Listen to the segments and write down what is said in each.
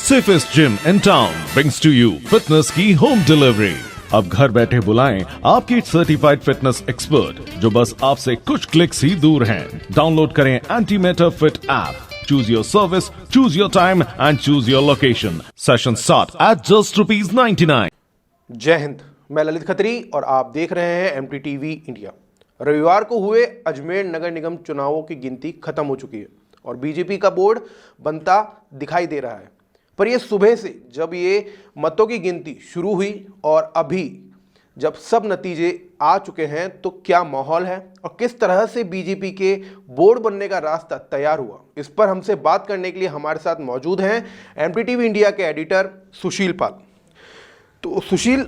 Safest gym in town brings to you fitness की home delivery। अब घर बैठे बुलाएं आपकी सर्टिफाइड फिटनेस एक्सपर्ट जो बस आपसे कुछ क्लिक्स ही दूर हैं। डाउनलोड करें antimatter fit app. Choose your service, choose your time and choose your location. Sessions start at just ₹99। जय हिंद, मैं ललित खत्री और आप देख रहे हैं MTTV इंडिया। रविवार को हुए अजमेर नगर निगम चुनावों की गिनती खत्म हो चुकी है और बीजेपी का बोर्ड बनता दिखाई दे रहा है। पर ये सुबह से जब ये मतों की गिनती शुरू हुई और अभी जब सब नतीजे आ चुके हैं तो क्या माहौल है और किस तरह से बीजेपी के बोर्ड बनने का रास्ता तैयार हुआ, इस पर हमसे बात करने के लिए हमारे साथ मौजूद हैं MTTV इंडिया के एडिटर सुशील पाल। तो सुशील,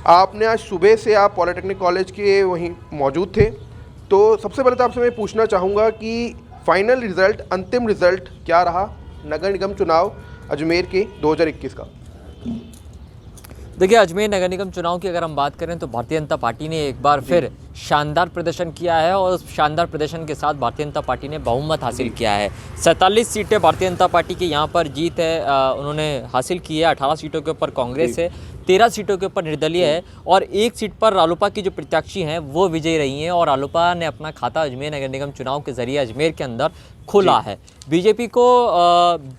आपने आज सुबह से आप पॉलिटेक्निक कॉलेज के वहीं मौजूद थे, तो सबसे पहले तो आपसे मैं पूछना चाहूँगा कि फाइनल रिजल्ट, अंतिम रिजल्ट क्या रहा नगर निगम चुनाव अजमेर के 2021 का? देखिए, अजमेर नगर निगम चुनाव की अगर हम बात करें तो भारतीय जनता पार्टी ने एक बार फिर शानदार प्रदर्शन किया है और उस शानदार प्रदर्शन के साथ भारतीय जनता पार्टी ने बहुमत हासिल किया है। 47 सीटें भारतीय जनता पार्टी की यहाँ पर जीत है, उन्होंने हासिल की है। 18 सीटों के ऊपर कांग्रेस है, 13 सीटों के ऊपर निर्दलीय है और एक सीट पर रालोपा की जो प्रत्याशी हैं वो विजयी रही हैं और रालोपा ने अपना खाता अजमेर नगर निगम चुनाव के जरिए अजमेर के अंदर खुला है। बीजेपी को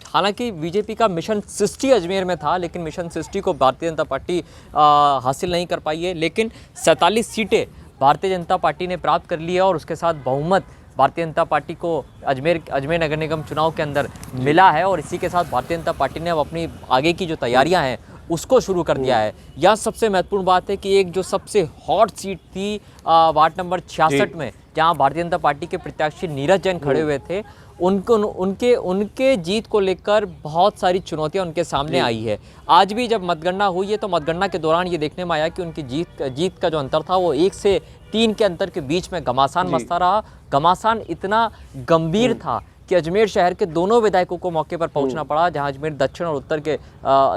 हालांकि बीजेपी का मिशन 60 अजमेर में था, लेकिन मिशन 60 को भारतीय जनता पार्टी हासिल नहीं कर पाई है, लेकिन 47 सीटें भारतीय जनता पार्टी ने प्राप्त कर ली है और उसके साथ बहुमत भारतीय जनता पार्टी को अजमेर नगर निगम चुनाव के अंदर मिला है। और इसी के साथ भारतीय जनता पार्टी ने अब अपनी आगे की जो तैयारियां हैं उसको शुरू कर दिया है। यह सबसे महत्वपूर्ण बात है कि एक जो सबसे हॉट सीट थी वार्ड नंबर 66 में, जहां भारतीय जनता पार्टी के प्रत्याशी नीरज जैन खड़े हुए थे, उनके जीत को लेकर बहुत सारी चुनौतियां उनके सामने आई है। आज भी जब मतगणना हुई है तो मतगणना के दौरान ये देखने में आया कि उनकी जीत का जो अंतर था वो 1 से 3 के अंतर के बीच में घमासान मचता रहा। घमासान इतना गंभीर था कि अजमेर शहर के दोनों विधायकों को मौके पर पहुंचना पड़ा, जहां अजमेर दक्षिण और उत्तर के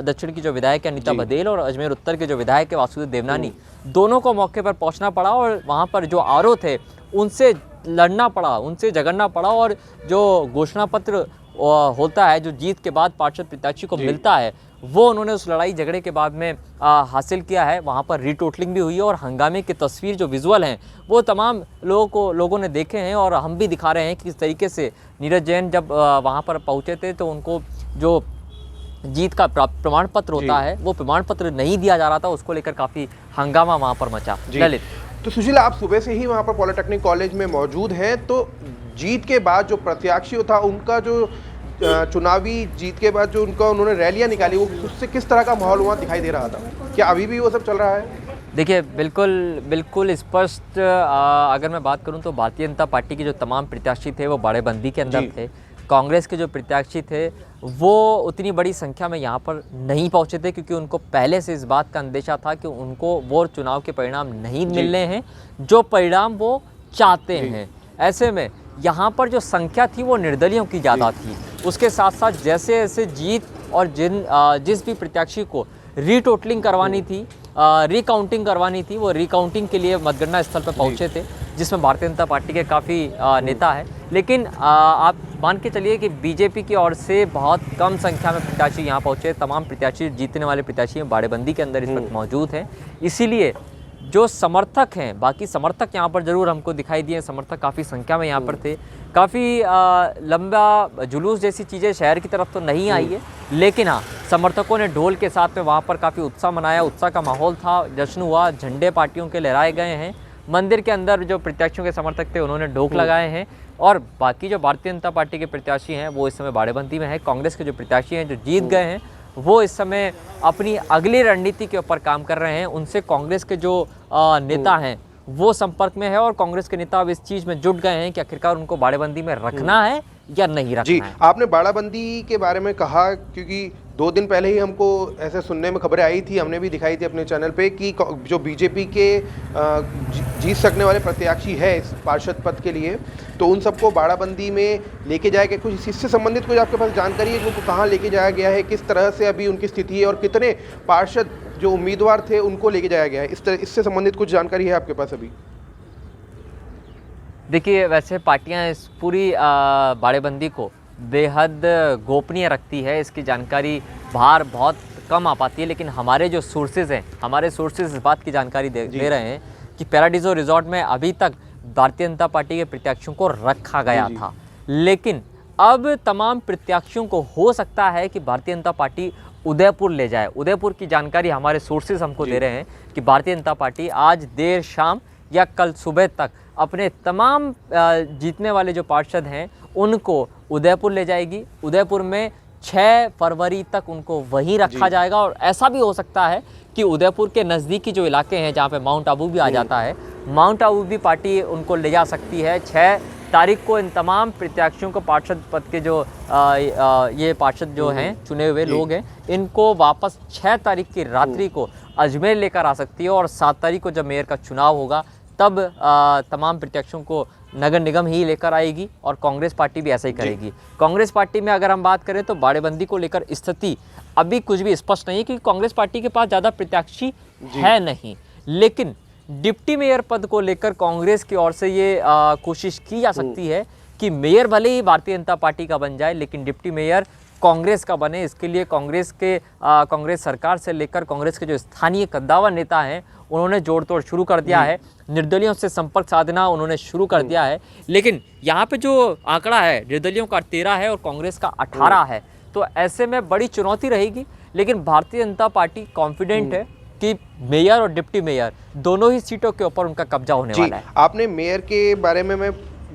दक्षिण की जो विधायक है अनीता बघेल और अजमेर उत्तर के जो विधायक है वासुदेव देवनानी, दोनों को मौके पर पहुंचना पड़ा और वहां पर जो आरओ थे उनसे लड़ना पड़ा, उनसे झगड़ना पड़ा और जो घोषणा पत्र होता है जो जीत के बाद पार्षद प्रत्याशी को मिलता है वो उन्होंने उस लड़ाई झगड़े के बाद में हासिल किया है। वहाँ पर रीटोटलिंग भी हुई है और हंगामे की तस्वीर जो विजुअल हैं वो तमाम लोगों ने देखे हैं और हम भी दिखा रहे हैं कि किस तरीके से नीरज जैन जब वहाँ पर पहुँचे थे तो उनको जो जीत का प्रमाण पत्र होता है वो प्रमाण पत्र नहीं दिया जा रहा था, उसको लेकर काफ़ी हंगामा वहाँ पर मचा। ललित, तो सुशील, आप सुबह से ही वहाँ पर पॉलिटेक्निक कॉलेज में मौजूद हैं, तो जीत के बाद जो प्रत्याशी था उनका जो चुनावी जीत के बाद जो उन्होंने रैलियां निकाली वो उससे किस तरह का माहौल वहाँ दिखाई दे रहा था? क्या अभी भी वो सब चल रहा है? देखिए, बिल्कुल स्पष्ट अगर मैं बात करूं तो भारतीय जनता पार्टी के जो तमाम प्रत्याशी थे वो बाड़ेबंदी के अंदर थे। कांग्रेस के जो प्रत्याशी थे वो उतनी बड़ी संख्या में यहाँ पर नहीं पहुँचे थे क्योंकि उनको पहले से इस बात का अंदेशा था कि उनको वो चुनाव के परिणाम नहीं मिलने हैं जो परिणाम वो चाहते हैं। ऐसे में यहाँ पर जो संख्या थी वो निर्दलियों की ज़्यादा थी। उसके साथ साथ जैसे जैसे जीत और जिस भी प्रत्याशी को रीटोटलिंग करवानी थी, रिकाउंटिंग करवानी थी, वो रिकाउंटिंग के लिए मतगणना स्थल पर पहुँचे थे, जिसमें भारतीय जनता पार्टी के काफ़ी नेता है। लेकिन आप मान के चलिए कि बीजेपी की ओर से बहुत कम संख्या में प्रत्याशी यहाँ पहुँचे। तमाम प्रत्याशी, जीतने वाले प्रत्याशी बाड़ेबंदी के अंदर इस वक्त मौजूद हैं। इसीलिए जो समर्थक हैं, बाकी समर्थक यहाँ पर ज़रूर हमको दिखाई दिए, समर्थक काफ़ी संख्या में यहाँ पर थे। काफ़ी लंबा जुलूस जैसी चीज़ें शहर की तरफ तो नहीं आई है, लेकिन हाँ, समर्थकों ने ढोल के साथ में वहाँ पर काफ़ी उत्साह मनाया, उत्साह का माहौल था, जश्न हुआ, झंडे पार्टियों के लहराए गए हैं। मंदिर के अंदर जो प्रत्याशियों के समर्थक थे उन्होंने ढोक लगाए हैं और बाकी जो भारतीय जनता पार्टी के प्रत्याशी हैं वो इस समय बाड़ेबंदी में है। कांग्रेस के जो प्रत्याशी हैं जो जीत गए हैं वो इस समय अपनी अगली रणनीति के ऊपर काम कर रहे हैं। उनसे कांग्रेस के जो नेता हैं वो संपर्क में है और कांग्रेस के नेता अब इस चीज़ में जुट गए हैं कि आखिरकार उनको बाड़ेबंदी में रखना है या नहीं रखना है। आपने बाड़ाबंदी के बारे में कहा क्योंकि 2 दिन पहले ही हमको ऐसे सुनने में खबरें आई थी, हमने भी दिखाई थी अपने चैनल पे कि जो बीजेपी के जीत सकने वाले प्रत्याशी है इस पार्षद पद के लिए, तो उन सबको बाड़ाबंदी में लेके जाया गया। कुछ इससे संबंधित कुछ आपके पास जानकारी है कि उनको कहाँ लेके जाया गया है, किस तरह से अभी उनकी स्थिति है और कितने पार्षद जो उम्मीदवार थे उनको लेके जाया गया है, इससे संबंधित कुछ जानकारी है आपके पास अभी? देखिए, वैसे पार्टियां इस पूरी बाड़ेबंदी को बेहद गोपनीय रखती है, इसकी जानकारी बाहर बहुत कम आ पाती है। लेकिन हमारे जो सोर्सेज हैं, हमारे सोर्सेज इस बात की जानकारी दे रहे हैं कि पैराडीजो रिजॉर्ट में अभी तक भारतीय जनता पार्टी के प्रत्याशियों को रखा गया था, लेकिन अब तमाम प्रत्याशियों को हो सकता है कि भारतीय जनता पार्टी उदयपुर ले जाए। उदयपुर की जानकारी हमारे सोर्सेज हमको दे रहे हैं कि भारतीय जनता पार्टी आज देर शाम या कल सुबह तक अपने तमाम जीतने वाले जो पार्षद हैं उनको उदयपुर ले जाएगी। उदयपुर में 6 फरवरी तक उनको वहीं रखा जाएगा, और ऐसा भी हो सकता है कि उदयपुर के नज़दीकी जो इलाके हैं जहाँ पे माउंट आबू भी आ जाता है, माउंट आबू भी पार्टी उनको ले जा सकती है। 6 तारीख को इन तमाम प्रत्याशियों को पार्षद पद के जो ये पार्षद जो हैं चुने हुए लोग हैं, इनको वापस 6 तारीख की रात्रि को अजमेर लेकर आ सकती है, और 7 तारीख को जब मेयर का चुनाव होगा तब तमाम प्रत्याशियों को नगर निगम ही लेकर आएगी, और कांग्रेस पार्टी भी ऐसा ही करेगी। कांग्रेस पार्टी में अगर हम बात करें तो बाड़ेबंदी को लेकर स्थिति अभी कुछ भी स्पष्ट नहीं है, क्योंकि कांग्रेस पार्टी के पास ज़्यादा प्रत्याशी है नहीं। लेकिन डिप्टी मेयर पद को लेकर कांग्रेस की ओर से ये कोशिश की जा सकती है कि मेयर भले ही भारतीय जनता पार्टी का बन जाए, लेकिन डिप्टी मेयर कांग्रेस का बने। इसके लिए कांग्रेस सरकार से लेकर कांग्रेस के जो स्थानीय कद्दावर नेता हैं उन्होंने जोड़ तोड़ शुरू कर दिया है, निर्दलियों से संपर्क साधना उन्होंने शुरू कर दिया है। लेकिन यहाँ पे जो आंकड़ा है, निर्दलियों का 13 है और कांग्रेस का 18 है, तो ऐसे में बड़ी चुनौती रहेगी। लेकिन भारतीय जनता पार्टी कॉन्फिडेंट है कि मेयर और डिप्टी मेयर दोनों ही सीटों के ऊपर उनका कब्जा होने वाला है। आपने मेयर के बारे में मैं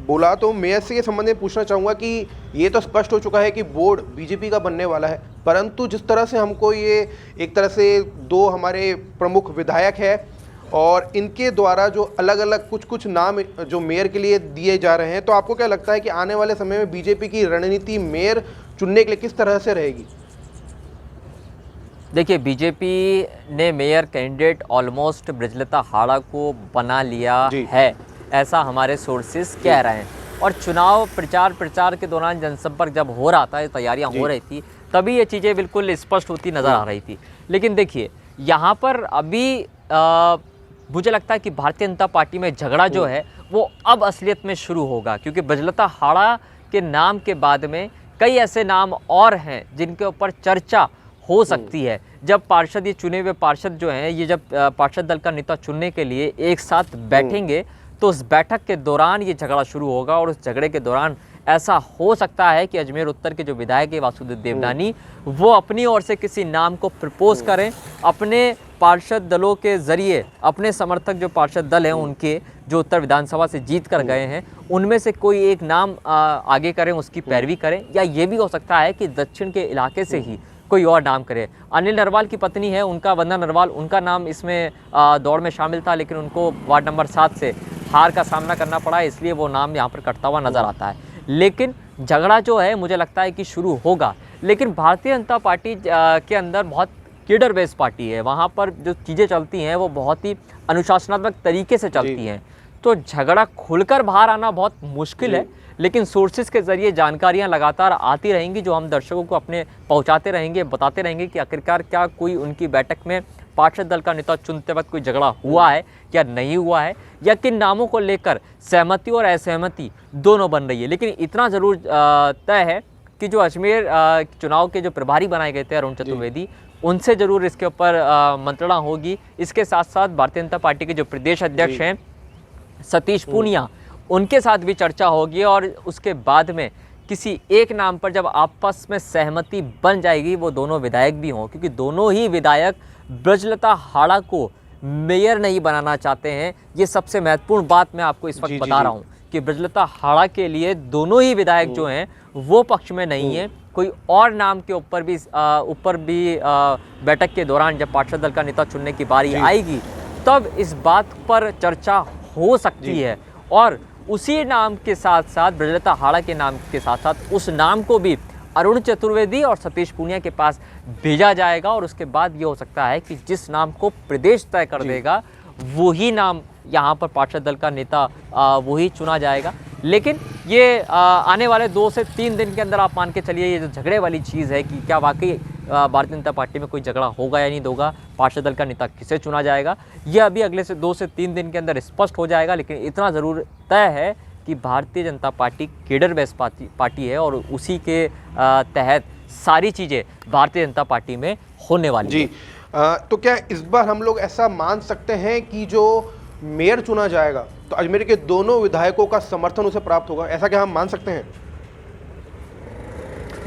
बोला, तो मेयर से ये संबंध में पूछना चाहूँगा कि ये तो स्पष्ट हो चुका है कि बोर्ड बीजेपी का बनने वाला है, परंतु जिस तरह से हमको ये एक तरह से 2 हमारे प्रमुख विधायक है और इनके द्वारा जो अलग अलग कुछ नाम जो मेयर के लिए दिए जा रहे हैं, तो आपको क्या लगता है कि आने वाले समय में बीजेपी की रणनीति मेयर चुनने के लिए किस तरह से रहेगी? देखिए, बीजेपी ने मेयर कैंडिडेट ऑलमोस्ट ब्रजलता हाड़ा को बना लिया है, ऐसा हमारे सोर्सेस कह रहे हैं। और चुनाव प्रचार के दौरान जनसंपर्क जब हो रहा था, तैयारियां हो रही थी, तभी ये चीज़ें बिल्कुल स्पष्ट होती नज़र आ रही थी। लेकिन देखिए, यहाँ पर अभी मुझे लगता है कि भारतीय जनता पार्टी में झगड़ा जो है वो अब असलियत में शुरू होगा, क्योंकि ब्रजलता हाड़ा के नाम के बाद में कई ऐसे नाम और हैं जिनके ऊपर चर्चा हो सकती है। जब पार्षद, ये चुने हुए पार्षद जो हैं, ये जब पार्षद दल का नेता चुनने के लिए एक साथ बैठेंगे, तो उस बैठक के दौरान ये झगड़ा शुरू होगा, और उस झगड़े के दौरान ऐसा हो सकता है कि अजमेर उत्तर के जो विधायक है वासुदेव देवनानी, वो अपनी ओर से किसी नाम को प्रपोज करें, अपने पार्षद दलों के जरिए, अपने समर्थक जो पार्षद दल हैं उनके, जो उत्तर विधानसभा से जीत कर गए हैं, उनमें से कोई एक नाम आगे करें, उसकी पैरवी करें। या ये भी हो सकता है कि दक्षिण के इलाके से ही कोई और नाम करे। अनिल नरवाल की पत्नी है, उनका वंदना नरवाल, उनका नाम इसमें दौड़ में शामिल था, लेकिन उनको वार्ड नंबर 7 से हार का सामना करना पड़ा, इसलिए वो नाम यहाँ पर कटता हुआ नज़र आता है। लेकिन झगड़ा जो है मुझे लगता है कि शुरू होगा। लेकिन भारतीय जनता पार्टी के अंदर बहुत केडर बेस्ड पार्टी है, वहाँ पर जो चीज़ें चलती हैं वो बहुत ही अनुशासनात्मक तरीके से चलती हैं, तो झगड़ा खुलकर बाहर आना बहुत मुश्किल है। लेकिन सोर्सेज के ज़रिए जानकारियां लगातार आती रहेंगी, जो हम दर्शकों को अपने पहुंचाते रहेंगे, बताते रहेंगे कि आखिरकार क्या कोई उनकी बैठक में पार्षद दल का नेता चुनते वक्त कोई झगड़ा हुआ है या नहीं हुआ है, या किन नामों को लेकर सहमति और असहमति दोनों बन रही है। लेकिन इतना ज़रूर तय है कि जो अजमेर चुनाव के जो प्रभारी बनाए गए थे अरुण चतुर्वेदी, उनसे ज़रूर इसके ऊपर मंत्रणा होगी। इसके साथ साथ भारतीय जनता पार्टी के जो प्रदेश अध्यक्ष हैं सतीश पूनिया, उनके साथ भी चर्चा होगी, और उसके बाद में किसी एक नाम पर जब आपस में सहमति बन जाएगी, वो दोनों विधायक भी हों, क्योंकि दोनों ही विधायक ब्रजलता हाड़ा को मेयर नहीं बनाना चाहते हैं। ये सबसे महत्वपूर्ण बात मैं आपको इस वक्त बता रहा हूँ कि ब्रजलता हाड़ा के लिए दोनों ही विधायक जो हैं वो पक्ष में नहीं है। कोई और नाम के ऊपर भी बैठक के दौरान जब पार्षद दल का नेता चुनने की बारी आएगी, तब इस बात पर चर्चा हो सकती है, और उसी नाम के साथ साथ ब्रजलता हाड़ा के नाम के साथ साथ उस नाम को भी अरुण चतुर्वेदी और सतीश पूनिया के पास भेजा जाएगा, और उसके बाद ये हो सकता है कि जिस नाम को प्रदेश तय कर देगा वही नाम यहाँ पर पार्षद दल का नेता वही चुना जाएगा। लेकिन ये आने वाले 2 से 3 दिन के अंदर आप मान के चलिए, ये जो झगड़े वाली चीज़ है कि क्या वाकई भारतीय जनता पार्टी में कोई झगड़ा होगा या नहीं होगा, पार्षद दल का नेता किसे चुना जाएगा, यह अभी अगले से 2 से 3 दिन के अंदर स्पष्ट हो जाएगा। लेकिन इतना ज़रूर तय है कि Bharatiya Janata party cadre based party है और उसी के तहत सारी चीज़ें भारतीय जनता पार्टी में होने वाली जी। तो क्या इस बार हम लोग ऐसा मान सकते हैं कि जो मेयर चुना जाएगा तो अजमेर के दोनों विधायकों का समर्थन उसे प्राप्त होगा, ऐसा क्या हम मान सकते हैं?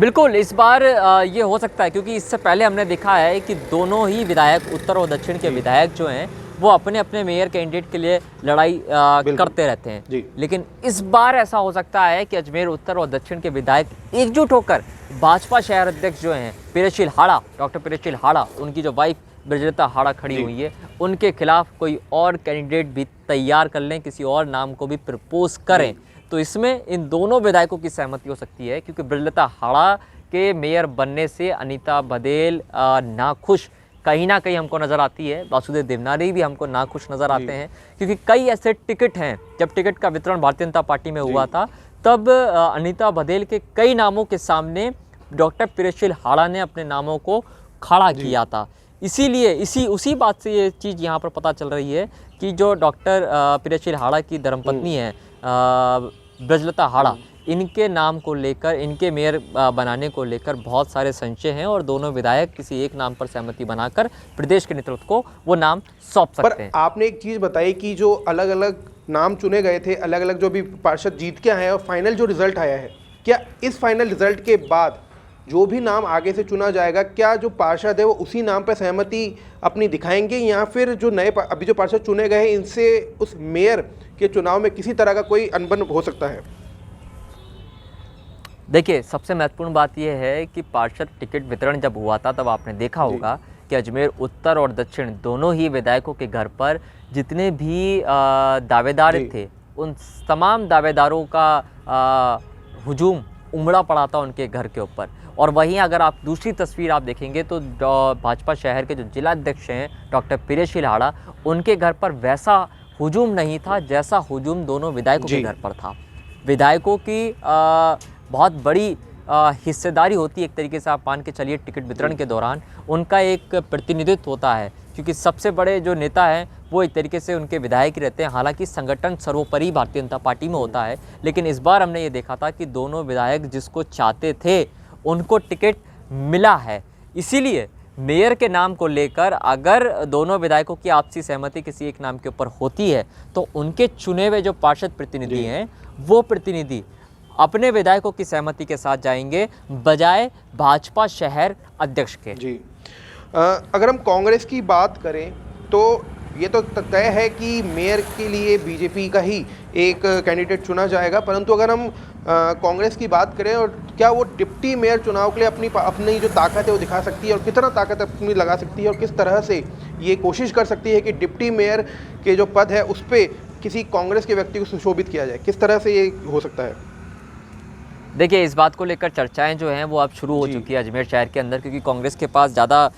बिल्कुल, इस बार ये हो सकता है, क्योंकि इससे पहले हमने देखा है कि दोनों ही विधायक, उत्तर और दक्षिण के विधायक जो हैं वो अपने अपने मेयर कैंडिडेट के लिए लड़ाई करते रहते हैं। लेकिन इस बार ऐसा हो सकता है कि अजमेर उत्तर और दक्षिण के विधायक एकजुट होकर भाजपा शहर अध्यक्ष जो हैं पीरशील हाड़ा, डॉक्टर पीरशील हाड़ा, उनकी जो वाइफ ब्रजलता हाड़ा खड़ी हुई है, उनके खिलाफ कोई और कैंडिडेट भी तैयार कर लें, किसी और नाम को भी प्रपोज करें, तो इसमें इन दोनों विधायकों की सहमति हो सकती है। क्योंकि ब्रजलता हाड़ा के मेयर बनने से अनीता बघेल नाखुश कहीं ना कहीं हमको नज़र आती है, वासुदेव देवनानी भी हमको नाखुश नज़र आते हैं, क्योंकि कई ऐसे टिकट हैं, जब टिकट का वितरण भारतीय जनता पार्टी में हुआ था तब अनीता बघेल के कई नामों के सामने डॉक्टर पीरशील हाड़ा ने अपने नामों को खड़ा किया था। इसीलिए उसी बात से ये चीज़ यहाँ पर पता चल रही है कि जो डॉक्टर पीरशील हाड़ा की धर्मपत्नी है ब्रजलता हाड़ा, इनके नाम को लेकर, इनके मेयर बनाने को लेकर बहुत सारे संशय हैं और दोनों विधायक किसी एक नाम पर सहमति बनाकर प्रदेश के नेतृत्व को वो नाम सौंप सकते हैं। आपने एक चीज़ बताई कि जो अलग अलग नाम चुने गए थे, अलग अलग जो भी पार्षद जीत के आए हैं और फाइनल जो रिजल्ट आया है, क्या इस फाइनल रिजल्ट के बाद जो भी नाम आगे से चुना जाएगा, क्या जो पार्षद है वो उसी नाम पर सहमति अपनी दिखाएंगे या फिर जो नए अभी जो पार्षद चुने गए हैं इनसे उस मेयर के चुनाव में किसी तरह का कोई अनबन हो सकता है? देखिए, सबसे महत्वपूर्ण बात यह है कि पार्षद टिकट वितरण जब हुआ था तब आपने देखा होगा कि अजमेर उत्तर और दक्षिण दोनों ही विधायकों के घर पर जितने भी दावेदार थे, उन तमाम दावेदारों का हुजूम उमड़ा पड़ा था उनके घर के ऊपर। और वहीं अगर आप दूसरी तस्वीर आप देखेंगे तो भाजपा शहर के जो जिला अध्यक्ष हैं डॉक्टर पीरशील हाड़ा, उनके घर पर वैसा हुजूम नहीं था जैसा हुजूम दोनों विधायकों के घर पर था। विधायकों की बहुत बड़ी हिस्सेदारी होती है एक तरीके से, आप मान के चलिए टिकट वितरण के दौरान उनका एक प्रतिनिधित्व होता है, क्योंकि सबसे बड़े जो नेता हैं वो एक तरीके से उनके विधायक ही रहते हैं। हालांकि संगठन सर्वोपरि भारतीय जनता पार्टी में होता है, लेकिन इस बार हमने ये देखा था कि दोनों विधायक जिसको चाहते थे उनको टिकट मिला है। इसीलिए मेयर के नाम को लेकर अगर दोनों विधायकों की आपसी सहमति किसी एक नाम के ऊपर होती है तो उनके चुने हुए जो पार्षद प्रतिनिधि हैं वो प्रतिनिधि अपने विधायकों की सहमति के साथ जाएंगे बजाय भाजपा शहर अध्यक्ष के। जी। अगर हम कांग्रेस की बात करें तो ये तो तय है कि मेयर के लिए बीजेपी का ही एक कैंडिडेट चुना जाएगा, परंतु अगर हम कांग्रेस की बात करें और क्या वो डिप्टी मेयर चुनाव के लिए अपनी जो ताकत है वो दिखा सकती है और कितना ताकत अपनी लगा सकती है और किस तरह से ये कोशिश कर सकती है कि डिप्टी मेयर के जो पद है उस पर किसी कांग्रेस के व्यक्ति को सुशोभित किया जाए, किस तरह से ये हो सकता है? देखिए, इस बात को लेकर चर्चाएं जो हैं वो अब शुरू हो चुकी है अजमेर शहर के अंदर, क्योंकि कांग्रेस के पास ज़्यादा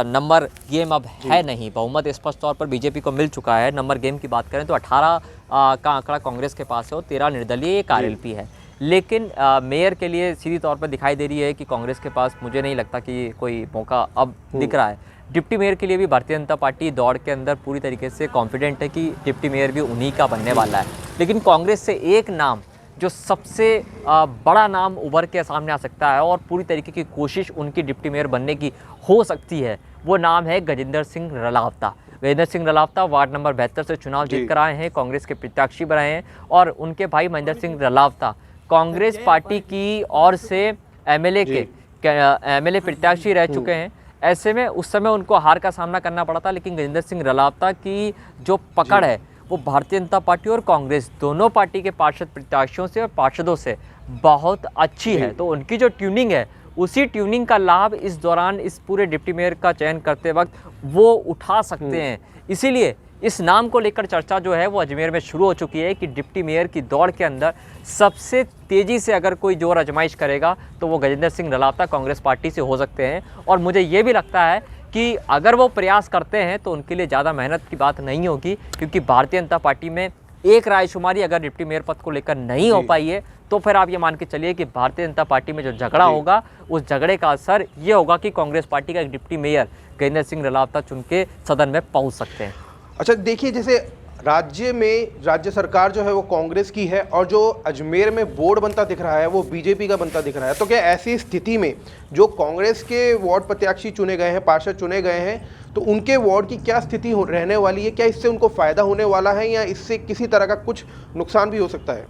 नंबर गेम अब है नहीं। बहुमत स्पष्ट तौर पर बीजेपी को मिल चुका है। नंबर गेम की बात करें तो 18 का आंकड़ा कांग्रेस के पास है और 13 निर्दलीय, एक आरएलपी है। लेकिन मेयर के लिए सीधी तौर पर दिखाई दे रही है कि कांग्रेस के पास मुझे नहीं लगता कि कोई मौका अब दिख रहा है। डिप्टी मेयर के लिए भी भारतीय जनता पार्टी दौड़ के अंदर पूरी तरीके से कॉन्फिडेंट है कि डिप्टी मेयर भी उन्हीं का बनने वाला है। लेकिन कांग्रेस से एक नाम जो सबसे बड़ा नाम उभर के सामने आ सकता है और पूरी तरीके की कोशिश उनकी डिप्टी मेयर बनने की हो सकती है, वो नाम है गजेंद्र सिंह रलावता। गजेंद्र सिंह रलावता वार्ड नंबर 72 से चुनाव जीत कर आए हैं, कांग्रेस के प्रत्याशी बनाए हैं और उनके भाई महेंद्र सिंह रलावता कांग्रेस पार्टी की ओर से एमएलए प्रत्याशी रह चुके हैं। ऐसे में उस समय उनको हार का सामना करना पड़ा था, लेकिन गजेंद्र सिंह रलावता की जो पकड़ है वो भारतीय जनता पार्टी और कांग्रेस दोनों पार्टी के पार्षद प्रत्याशियों से और पार्षदों से बहुत अच्छी है। तो उनकी जो ट्यूनिंग है उसी ट्यूनिंग का लाभ इस दौरान इस पूरे डिप्टी मेयर का चयन करते वक्त वो उठा सकते हैं। इसीलिए इस नाम को लेकर चर्चा जो है वो अजमेर में शुरू हो चुकी है कि डिप्टी मेयर की दौड़ के अंदर सबसे तेज़ी से अगर कोई जोर आजमाइश करेगा तो वो गजेंद्र सिंह रलावता कांग्रेस पार्टी से हो सकते हैं। और मुझे ये भी लगता है कि अगर वो प्रयास करते हैं तो उनके लिए ज़्यादा मेहनत की बात नहीं होगी, क्योंकि भारतीय जनता पार्टी में एक रायशुमारी अगर डिप्टी मेयर पद को लेकर नहीं हो पाई है तो फिर आप ये मान के चलिए कि भारतीय जनता पार्टी में जो झगड़ा होगा उस झगड़े का असर ये होगा कि कांग्रेस पार्टी का एक डिप्टी मेयर गजेंद्र सिंह रलावता चुन के सदन में पहुँच सकते हैं। अच्छा, देखिए, जैसे राज्य में राज्य सरकार जो है वो कांग्रेस की है और जो अजमेर में बोर्ड बनता दिख रहा है वो बीजेपी का बनता दिख रहा है। तो क्या ऐसी स्थिति में जो कांग्रेस के वार्ड प्रत्याशी चुने गए हैं, पार्षद चुने गए हैं, तो उनके वार्ड की क्या स्थिति रहने वाली है? क्या इससे उनको फायदा होने वाला है या इससे किसी तरह का कुछ नुकसान भी हो सकता है?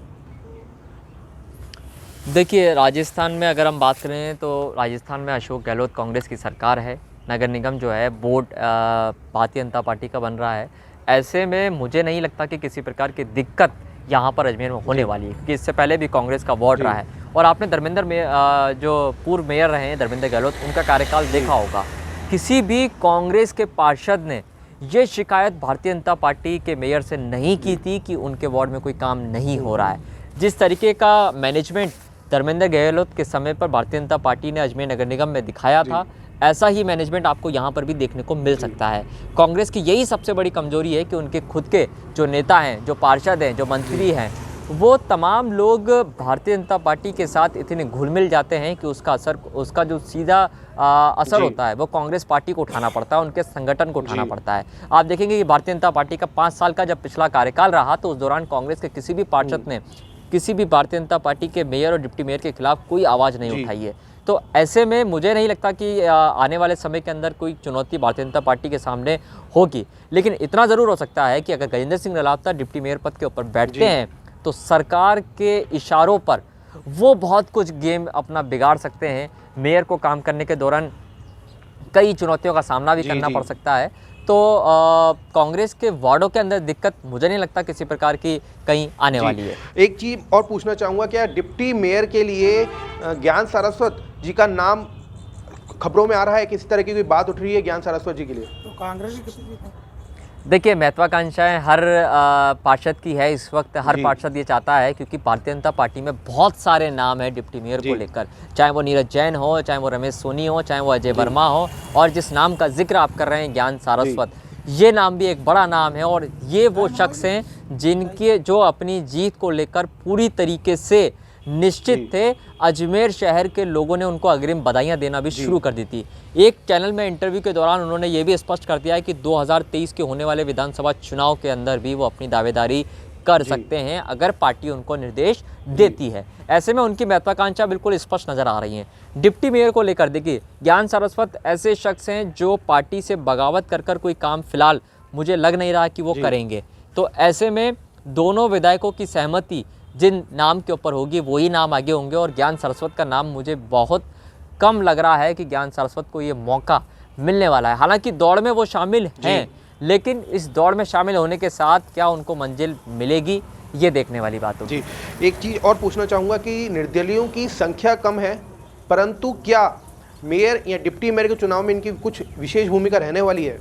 देखिए, राजस्थान में अगर हम बात करें तो राजस्थान में अशोक गहलोत कांग्रेस की सरकार है। नगर निगम जो है बोर्ड भारतीय जनता पार्टी का बन रहा है। ऐसे में मुझे नहीं लगता कि किसी प्रकार की दिक्कत यहाँ पर अजमेर में होने वाली है, क्योंकि इससे पहले भी कांग्रेस का वार्ड रहा है। और आपने धर्मेंद्र में जो पूर्व मेयर रहे हैं धर्मेंद्र गहलोत, उनका कार्यकाल देखा होगा। किसी भी कांग्रेस के पार्षद ने ये शिकायत भारतीय जनता पार्टी के मेयर से नहीं की थी कि उनके वार्ड में कोई काम नहीं हो रहा है। जिस तरीके का मैनेजमेंट धर्मेंद्र गहलोत के समय पर भारतीय जनता पार्टी ने अजमेर नगर निगम में दिखाया था, ऐसा ही मैनेजमेंट आपको यहाँ पर भी देखने को मिल सकता है। कांग्रेस की यही सबसे बड़ी कमजोरी है कि उनके खुद के जो नेता हैं, जो पार्षद हैं, जो मंत्री हैं, वो तमाम लोग भारतीय जनता पार्टी के साथ इतने घुल मिल जाते हैं कि उसका जो सीधा असर होता है वो कांग्रेस पार्टी को उठाना पड़ता है, उनके संगठन को उठाना पड़ता है। आप देखेंगे कि भारतीय जनता पार्टी का 5 साल का जब पिछला कार्यकाल रहा तो उस दौरान कांग्रेस के किसी भी पार्षद ने किसी भी भारतीय जनता पार्टी के मेयर और डिप्टी मेयर के खिलाफ कोई आवाज़ नहीं उठाई है। तो ऐसे में मुझे नहीं लगता कि आने वाले समय के अंदर कोई चुनौती भारतीय जनता पार्टी के सामने होगी। लेकिन इतना ज़रूर हो सकता है कि अगर गजेंद्र सिंह रलावता डिप्टी मेयर पद के ऊपर बैठते हैं तो सरकार के इशारों पर वो बहुत कुछ गेम अपना बिगाड़ सकते हैं। मेयर को काम करने के दौरान कई चुनौतियों का सामना भी करना पड़ सकता है। तो कांग्रेस के वार्डों के अंदर दिक्कत मुझे नहीं लगता किसी प्रकार की कहीं आने वाली है। एक चीज़ और पूछना चाहूँगा, क्या डिप्टी मेयर के लिए ज्ञान सारस्वत जी का नाम खबरों में आ रहा है? किसी तरह की कोई बात उठ रही है ज्ञान सारस्वत जी के लिए? तो कांग्रेस देखिए, महत्वाकांक्षाएं हर पार्षद की है इस वक्त। हर पार्षद ये चाहता है, क्योंकि भारतीय जनता पार्टी में बहुत सारे नाम है डिप्टी मेयर को लेकर, चाहे वो नीरज जैन हो, चाहे वो रमेश सोनी हो, चाहे वो अजय वर्मा हो, और जिस नाम का जिक्र आप कर रहे हैं ज्ञान सारस्वत, ये नाम भी एक बड़ा नाम है। और ये वो शख्स हैं जिनके जो अपनी जीत को लेकर पूरी तरीके से निश्चित थे। अजमेर शहर के लोगों ने उनको अग्रिम बधाइयां देना भी शुरू कर दी थी। एक चैनल में इंटरव्यू के दौरान उन्होंने ये भी स्पष्ट कर दिया है कि 2023 के होने वाले विधानसभा चुनाव के अंदर भी वो अपनी दावेदारी कर सकते हैं अगर पार्टी उनको निर्देश देती है। ऐसे में उनकी महत्वाकांक्षा बिल्कुल स्पष्ट नज़र आ रही है। डिप्टी मेयर को लेकर देखिए, ज्ञान सारस्वत ऐसे शख्स हैं जो पार्टी से बगावत कर कोई काम फिलहाल मुझे लग नहीं रहा कि वो करेंगे। तो ऐसे में दोनों विधायकों की सहमति जिन नाम के ऊपर होगी वही नाम आगे होंगे। और ज्ञान सारस्वत का नाम मुझे बहुत कम लग रहा है कि ज्ञान सारस्वत को ये मौका मिलने वाला है। हालांकि दौड़ में वो शामिल हैं, लेकिन इस दौड़ में शामिल होने के साथ क्या उनको मंजिल मिलेगी, ये देखने वाली बात होगी। एक चीज़ और पूछना चाहूँगा कि निर्दलीयों की संख्या कम है, परंतु क्या मेयर या डिप्टी मेयर के चुनाव में इनकी कुछ विशेष भूमिका रहने वाली है?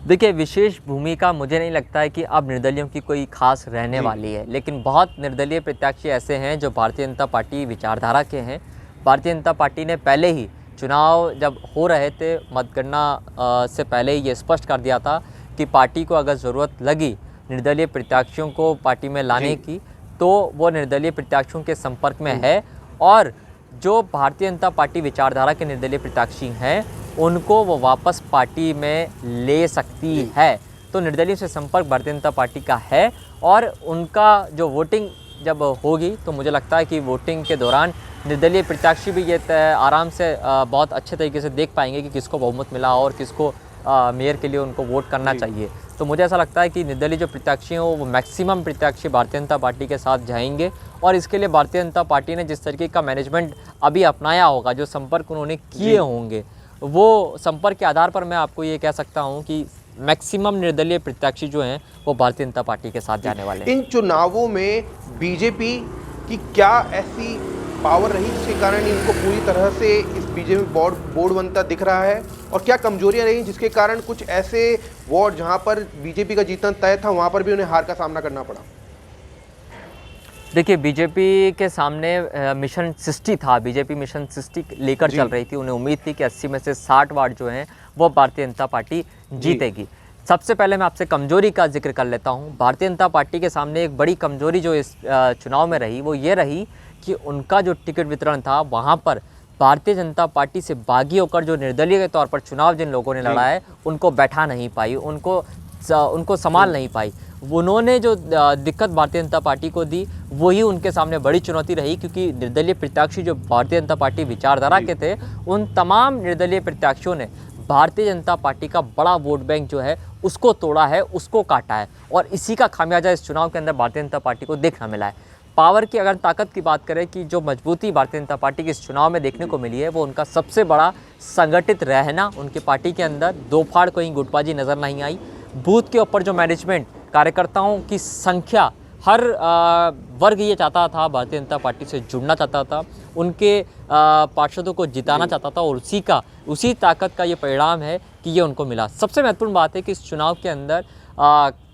देखिए, विशेष भूमिका मुझे नहीं लगता है कि अब निर्दलियों की कोई खास रहने वाली है। लेकिन बहुत निर्दलीय प्रत्याशी ऐसे हैं जो भारतीय जनता पार्टी विचारधारा के हैं। भारतीय जनता पार्टी ने पहले ही चुनाव जब हो रहे थे, मतगणना से पहले ही ये स्पष्ट कर दिया था कि पार्टी को अगर ज़रूरत लगी निर्दलीय प्रत्याशियों को पार्टी में लाने की, तो वो निर्दलीय प्रत्याशियों के संपर्क में है। और जो भारतीय जनता पार्टी विचारधारा के निर्दलीय प्रत्याशी हैं उनको वो वापस पार्टी में ले सकती है। तो निर्दलीय से संपर्क भारतीय जनता पार्टी का है। और उनका जो वोटिंग जब होगी तो मुझे लगता है कि वोटिंग के दौरान निर्दलीय प्रत्याशी भी ये आराम से बहुत अच्छे तरीके से देख पाएंगे कि किसको बहुमत मिला और किसको मेयर के लिए उनको वोट करना चाहिए। तो मुझे ऐसा लगता है कि निर्दलीय जो प्रत्याशी हैं वो मैक्सिमम प्रत्याशी भारतीय जनता पार्टी के साथ जाएंगे। और इसके लिए भारतीय जनता पार्टी ने जिस तरीके का मैनेजमेंट अभी अपनाया होगा, जो संपर्क उन्होंने किए होंगे, वो संपर्क के आधार पर मैं आपको ये कह सकता हूँ कि मैक्सिमम निर्दलीय प्रत्याशी जो हैं वो भारतीय जनता पार्टी के साथ जाने वाले हैं। इन चुनावों में बीजेपी की क्या ऐसी पावर रही जिसके कारण इनको पूरी तरह से इस बीजेपी बोर्ड बनता दिख रहा है, और क्या कमजोरियां रही जिसके कारण कुछ ऐसे वार्ड जहां पर बीजेपी का जीतना तय था वहां पर भी उन्हें हार का सामना करना पड़ा? देखिए, बीजेपी के सामने मिशन 60 था। बीजेपी मिशन 60 लेकर चल रही थी। उन्हें उम्मीद थी कि 80 में से 60 वार्ड जो हैं वो भारतीय जनता पार्टी जीतेगी। सबसे पहले मैं आपसे कमजोरी का जिक्र कर लेता हूं। भारतीय जनता पार्टी के सामने एक बड़ी कमजोरी जो इस चुनाव में रही वो ये रही कि उनका जो टिकट वितरण था वहाँ पर भारतीय जनता पार्टी से बागी होकर जो निर्दलीय के तौर पर चुनाव जिन लोगों ने लड़ा है उनको बैठा नहीं पाई, उनको उनको संभाल नहीं पाई। उन्होंने जो दिक्कत भारतीय जनता पार्टी को दी वही उनके सामने बड़ी चुनौती रही, क्योंकि निर्दलीय प्रत्याशी जो भारतीय जनता पार्टी विचारधारा के थे, उन तमाम निर्दलीय प्रत्याशियों ने भारतीय जनता पार्टी का बड़ा वोट बैंक जो है उसको तोड़ा है, उसको काटा है, और इसी का खामियाजा इस चुनाव के अंदर भारतीय जनता पार्टी को देखना मिला है। पावर की अगर ताकत की बात करें कि जो मजबूती भारतीय जनता पार्टी के इस चुनाव में देखने को मिली है, वो उनका सबसे बड़ा संगठित रहना। उनकी पार्टी के अंदर दो फाड़ कोई गुटबाजी नज़र नहीं आई। बूथ के ऊपर जो मैनेजमेंट, कार्यकर्ताओं की संख्या, हर वर्ग ये चाहता था भारतीय जनता पार्टी से जुड़ना चाहता था, उनके पार्षदों को जिताना चाहता था, और उसी ताकत का ये परिणाम है कि ये उनको मिला। सबसे महत्वपूर्ण बात है कि इस चुनाव के अंदर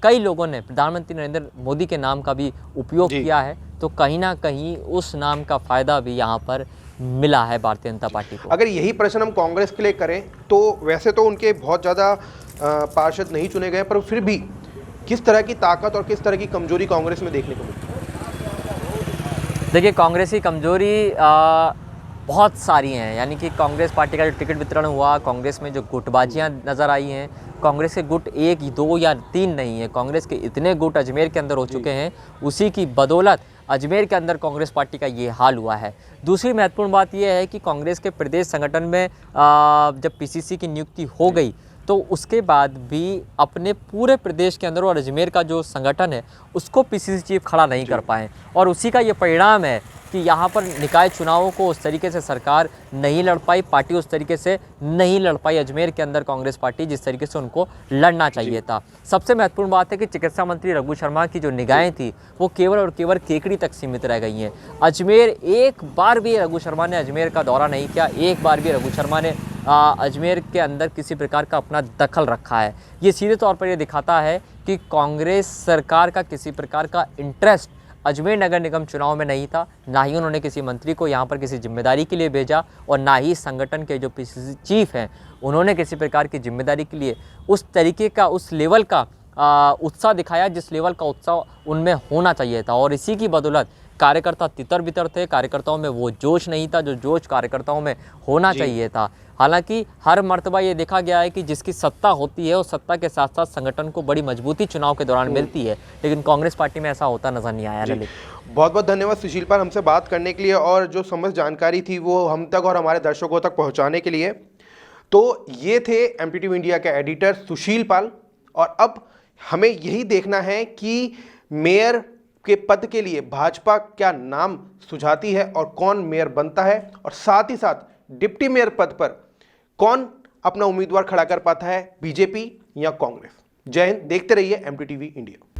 कई लोगों ने प्रधानमंत्री नरेंद्र मोदी के नाम का भी उपयोग किया है, तो कहीं ना कहीं उस नाम का फ़ायदा भी यहाँ पर मिला है भारतीय जनता पार्टी को। अगर यही प्रश्न हम कांग्रेस के लिए करें तो वैसे तो उनके बहुत ज़्यादा पार्षद नहीं चुने गए, पर फिर भी किस तरह की ताकत और किस तरह की कमजोरी कांग्रेस में देखने को मिलती है? देखिए, कांग्रेस की कमजोरी बहुत सारी हैं। यानी कि कांग्रेस पार्टी का जो टिकट वितरण हुआ, कांग्रेस में जो गुटबाजियां नज़र आई हैं, कांग्रेस के गुट 1, 2 या 3 नहीं है, कांग्रेस के इतने गुट अजमेर के अंदर हो चुके हैं, उसी की बदौलत अजमेर के अंदर कांग्रेस पार्टी का ये हाल हुआ है। दूसरी महत्वपूर्ण बात यह है कि कांग्रेस के प्रदेश संगठन में जब पीसीसी की नियुक्ति हो गई, तो उसके बाद भी अपने पूरे प्रदेश के अंदर और अजमेर का जो संगठन है उसको पीसीसी चीफ खड़ा नहीं कर पाए, और उसी का ये परिणाम है कि यहाँ पर निकाय चुनावों को उस तरीके से सरकार नहीं लड़ पाई, पार्टी उस तरीके से नहीं लड़ पाई अजमेर के अंदर कांग्रेस पार्टी जिस तरीके से उनको लड़ना चाहिए था। सबसे महत्वपूर्ण बात है कि चिकित्सा मंत्री रघु शर्मा की जो निगाहें थी वो केवल और केवल केकड़ी तक सीमित रह गई हैं। अजमेर, एक बार भी रघु शर्मा ने अजमेर का दौरा नहीं किया, एक बार भी रघु शर्मा ने अजमेर के अंदर किसी प्रकार का अपना दखल रखा है। ये सीधे तौर पर ये दिखाता है कि कांग्रेस सरकार का किसी प्रकार का इंटरेस्ट अजमेर नगर निगम चुनाव में नहीं था, ना ही उन्होंने किसी मंत्री को यहाँ पर किसी जिम्मेदारी के लिए भेजा, और ना ही संगठन के जो पीसीसी चीफ हैं उन्होंने किसी प्रकार की जिम्मेदारी के लिए उस तरीके का, उस लेवल का उत्साह दिखाया जिस लेवल का उत्साह उनमें होना चाहिए था। और इसी की बदौलत कार्यकर्ता तितर बितर थे, कार्यकर्ताओं में वो जोश नहीं था जो जोश कार्यकर्ताओं में होना चाहिए था। हालांकि हर मर्तबा ये देखा गया है कि जिसकी सत्ता होती है उस सत्ता के साथ साथ संगठन को बड़ी मजबूती चुनाव के दौरान मिलती है, लेकिन कांग्रेस पार्टी में ऐसा होता नजर नहीं आया। ललित, बहुत बहुत धन्यवाद सुशील पाल हमसे बात करने के लिए, और जो समस्त जानकारी थी वो हम तक और हमारे दर्शकों तक पहुंचाने के लिए। तो ये थे एमटीटीवी इंडिया के एडिटर सुशील पाल, और अब हमें यही देखना है कि मेयर के पद के लिए भाजपा क्या नाम सुझाती है और कौन मेयर बनता है, और साथ ही साथ डिप्टी मेयर पद पर कौन अपना उम्मीदवार खड़ा कर पाता है, बीजेपी या कांग्रेस। जय हिंद, देखते रहिए एमटीटीवी इंडिया।